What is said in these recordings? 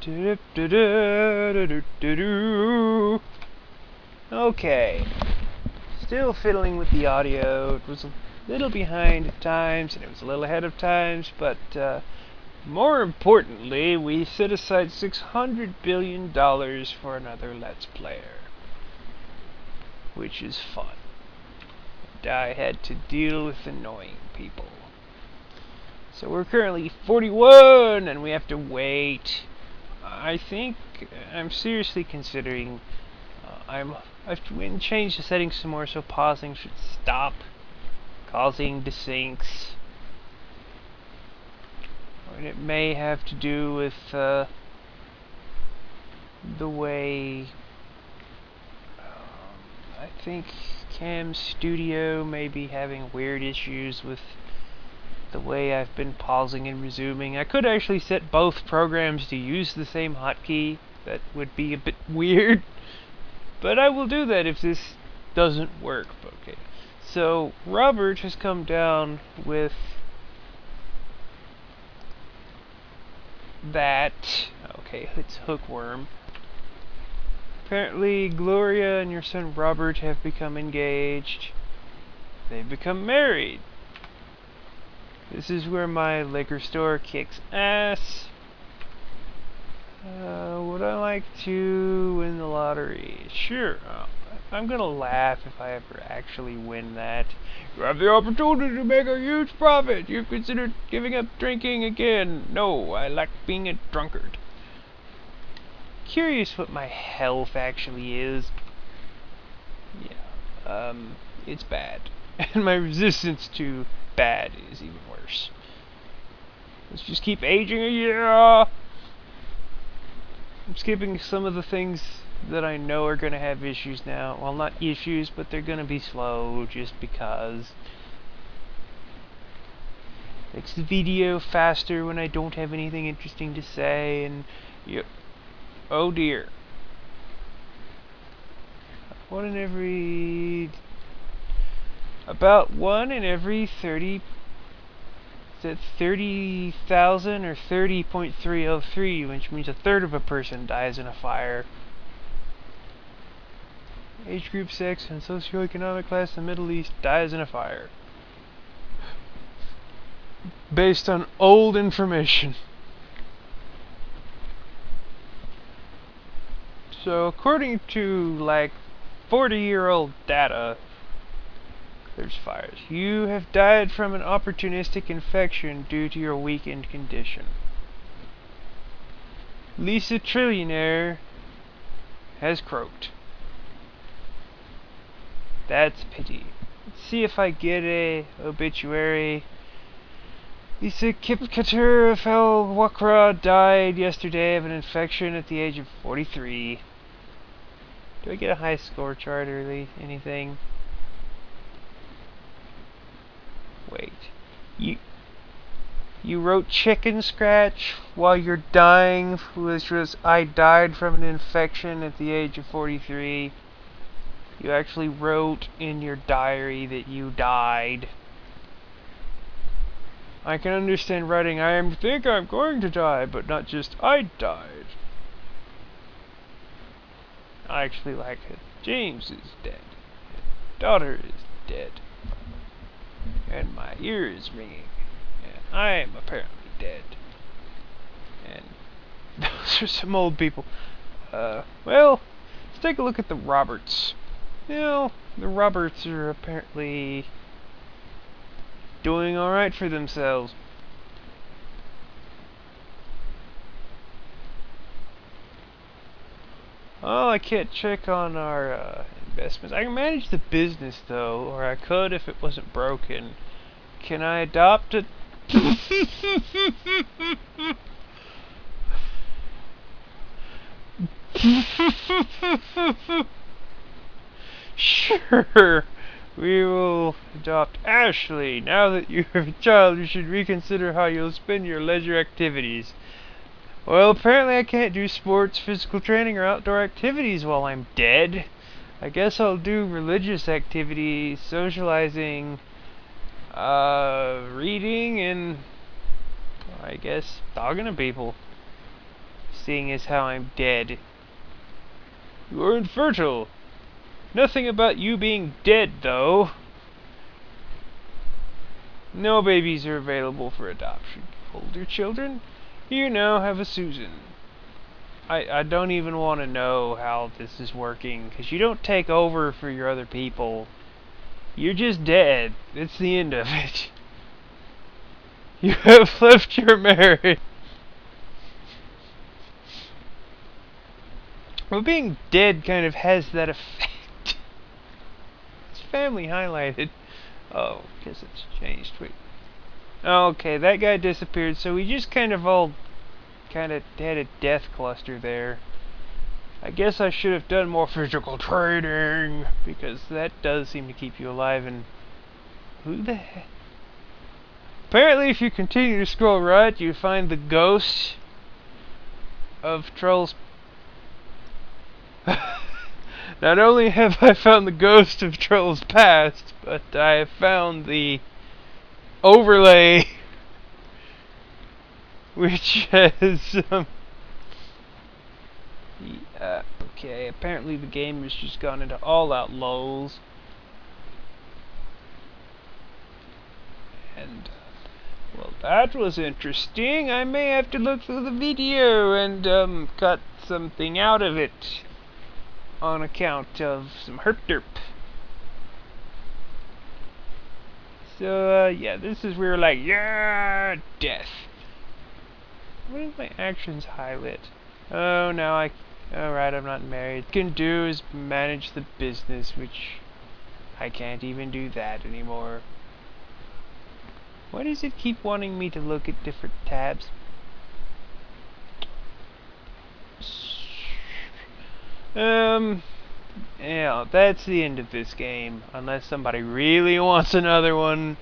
Okay, still fiddling with the audio. It was a little behind at times, and it was a little ahead of times, but more importantly, we set aside $600 billion for another Let's Player, which is fun. And I had to deal with annoying people. So we're currently 41, and we have to wait. I think I'm seriously considering. I've changed the settings some more, so pausing should stop causing desyncs. And it may have to do with the way. I think Cam Studio may be having weird issues with the way I've been pausing and resuming. I could actually set both programs to use the same hotkey. That would be a bit weird. But I will do that if this doesn't work. Okay. So Robert has come down with that. Okay, it's hookworm. Apparently Gloria and your son Robert have become engaged. They've become married. This is where my liquor store kicks ass. Would I like to win the lottery? Sure. I'm gonna laugh if I ever actually win that. You have the opportunity to make a huge profit. You've considered giving up drinking again. No, I like being a drunkard. Curious what my health actually is. Yeah, it's bad. And my resistance to bad is even worse. Let's just keep aging a year. I'm skipping some of the things that I know are going to have issues now. Well, not issues, but they're going to be slow just because. Makes the video faster when I don't have anything interesting to say, and oh dear. About 1 in every 30. Is that 30,000 or 30.303, which means a third of a person dies in a fire. Age group, sex, and socioeconomic class in the Middle East dies in a fire. Based on old information. So according to like 40-year-old data, there's fires. You have died from an opportunistic infection due to your weakened condition. Lisa Trillionaire has croaked. That's pity. Let's see if I get a obituary. Lisa Kipkater of El Wakra died yesterday of an infection at the age of 43. Do I get a high score chart or anything? Wait. You wrote chicken scratch while you're dying, which was I died from an infection at the age of 43. You actually wrote in your diary that you died. I can understand writing I think I'm going to die, but not just I died. I actually like it. James is dead. His daughter is dead. And my ear is ringing. And I am apparently dead. And those are some old people. Well, let's take a look at the Roberts. You know, the Roberts are apparently doing alright for themselves. Oh, I can't check on our investments. I can manage the business though, or I could if it wasn't broken. Can I adopt it? Sure, we will adopt Ashley. Now that you have a child, you should reconsider how you'll spend your leisure activities. Well, apparently I can't do sports, physical training, or outdoor activities while I'm dead. I guess I'll do religious activities, socializing, reading, and I guess talking to people. seeing as how I'm dead. You are infertile. Nothing about you being dead, though. No babies are available for adoption. Older children, you now have a Susan. I don't even want to know how this is working, because you don't take over for your other people. You're just dead. It's the end of it. You have left your marriage. Well, being dead kind of has that effect. It's family highlighted. Oh, guess it's changed. Wait. Okay, that guy disappeared, so we just kind of had a death cluster there. I guess I should have done more physical training, because that does seem to keep you alive. And who the heck? Apparently, if you continue to scroll right, you find the ghost of Troll's. Not only have I found the ghost of Troll's past, but I have found the overlay, which has okay, apparently the game has just gone into all-out lulls. And well, that was interesting. I may have to look through the video and cut something out of it on account of some herp derp. So yeah, this is where like, yeah, death. What is my actions highlight? Oh, now alright, I'm not married. What I can do is manage the business, which I can't even do that anymore. Why does it keep wanting me to look at different tabs? Yeah, that's the end of this game. Unless somebody really wants another one.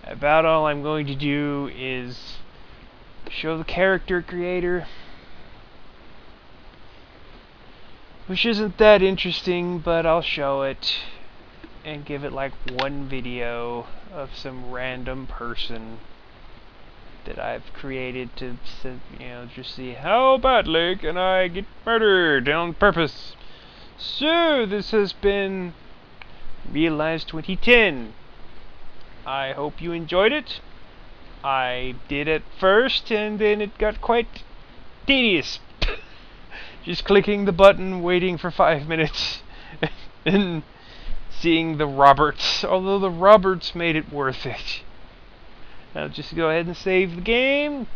About all I'm going to do is show the character creator, which isn't that interesting, but I'll show it and give it like one video of some random person that I've created to, you know, just see how badly can I get murdered on purpose. So this has been Real Lives 2010. I hope you enjoyed it. I did at first, and then it got quite tedious. Just clicking the button, waiting for 5 minutes, and seeing the Roberts. Although the Roberts made it worth it. I'll just go ahead and save the game.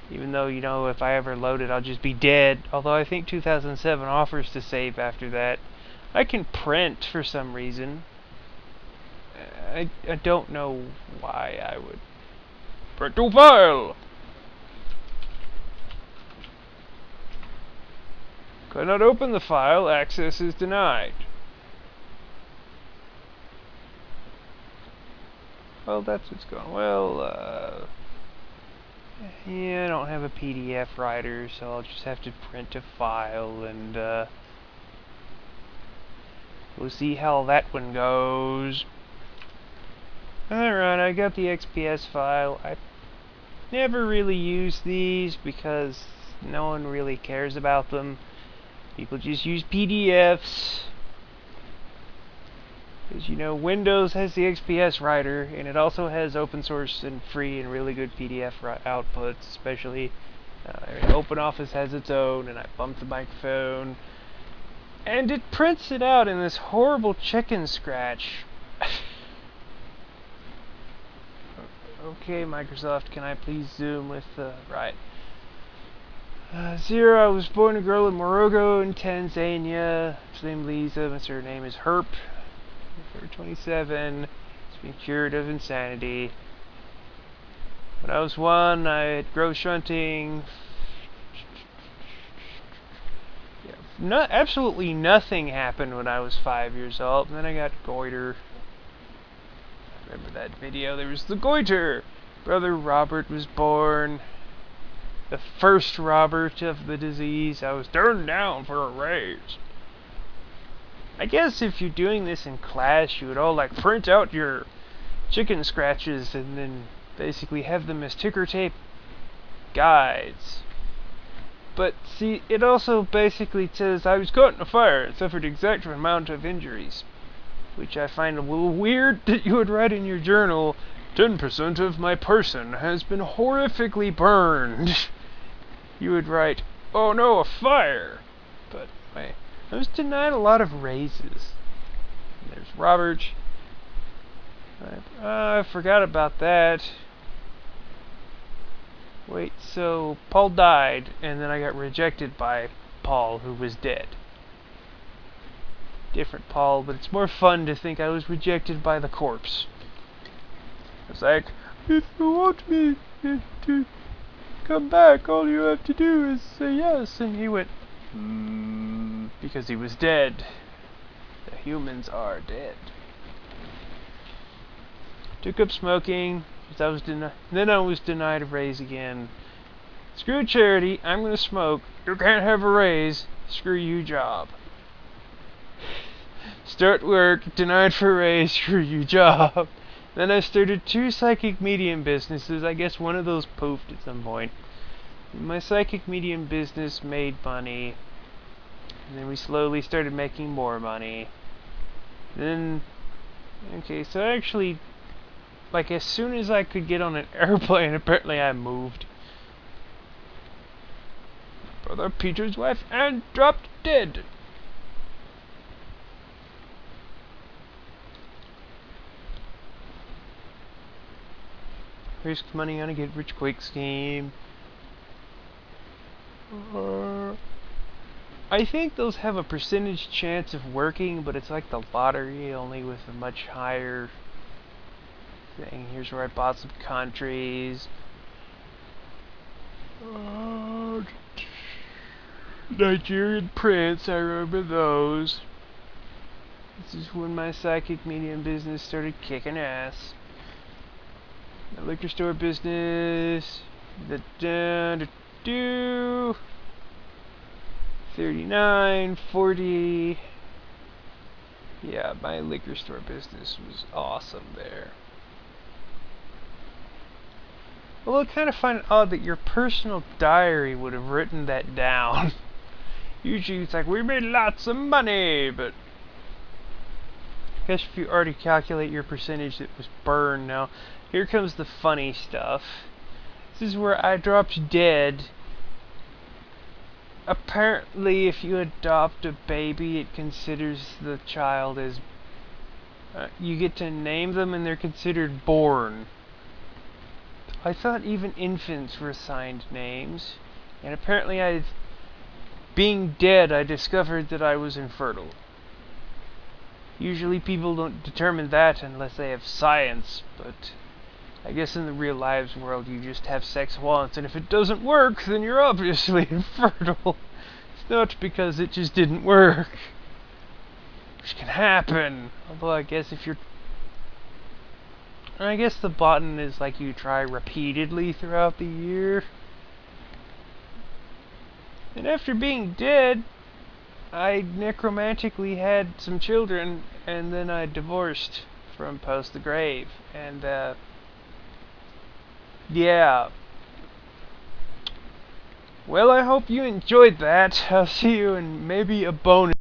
Even though, you know, if I ever load it, I'll just be dead. Although I think 2007 offers to save after that. I can print for some reason. I don't know why I would. Print to file! Cannot open the file. Access is denied. Well, that's what's going on. Well, yeah, I don't have a PDF writer, so I'll just have to print a file, and we'll see how that one goes. Alright, I got the XPS file. I never really use these because no one really cares about them. People just use PDFs. Because, you know, Windows has the XPS writer, and it also has open source and free and really good PDF outputs, especially OpenOffice has its own, and I bumped the microphone. And it prints it out in this horrible chicken scratch. Okay, Microsoft, can I please zoom with the right? Zero, I was born a girl in Morogo in Tanzania. His name Lisa, my surname is Herp. 27, it's been cured of insanity. When I was 1, I had growth shunting. Yeah, absolutely nothing happened when I was 5 years old, and then I got goiter. Remember that video? There was the goiter. Brother Robert was born. The first Robert of the disease. I was turned down for a raise. I guess if you're doing this in class, you would all like print out your chicken scratches and then basically have them as ticker tape guides. But see, it also basically says I was caught in a fire and suffered the exact amount of injuries, which I find a little weird that you would write in your journal, 10% of my person has been horrifically burned. You would write, oh no, a fire. But I was denied a lot of raises. And there's Robert. I forgot about that. Wait, so Paul died, and then I got rejected by Paul, who was dead. Different Paul, but it's more fun to think I was rejected by the corpse. It's like, if you want me to come back, all you have to do is say yes. And he went, because he was dead. The humans are dead. Took up smoking. Then I was denied a raise again. Screw charity, I'm gonna smoke. You can't have a raise. Screw you, job. Start work, denied for a raise. Screw you, job. Then I started 2 psychic medium businesses. I guess one of those poofed at some point. My psychic medium business made money. And then we slowly started making more money. Then, okay, so actually, like, as soon as I could get on an airplane, apparently I moved. Brother Peter's wife and dropped dead. Risk money on a get rich quick scheme. I think those have a percentage chance of working, but it's like the lottery, only with a much higher thing. Here's where I bought some countries. Nigerian prince, I remember those. This is when my psychic medium business started kicking ass. The liquor store business. 39, 40. Yeah, my liquor store business was awesome there. Although I kind of find it odd that your personal diary would have written that down. Usually it's like, we made lots of money, but I guess if you already calculate your percentage that was burned. Now, here comes the funny stuff. This is where I dropped dead. Apparently, if you adopt a baby, it considers the child as... you get to name them and they're considered born. I thought even infants were assigned names. And apparently being dead, I discovered that I was infertile. Usually people don't determine that unless they have science, but I guess in the real lives world you just have sex once, and if it doesn't work, then you're obviously infertile. It's not because it just didn't work. Which can happen. Although I guess I guess the button is like you try repeatedly throughout the year. And after being dead, I necromantically had some children, and then I divorced from post the grave. And, yeah. Well, I hope you enjoyed that. I'll see you in maybe a bonus.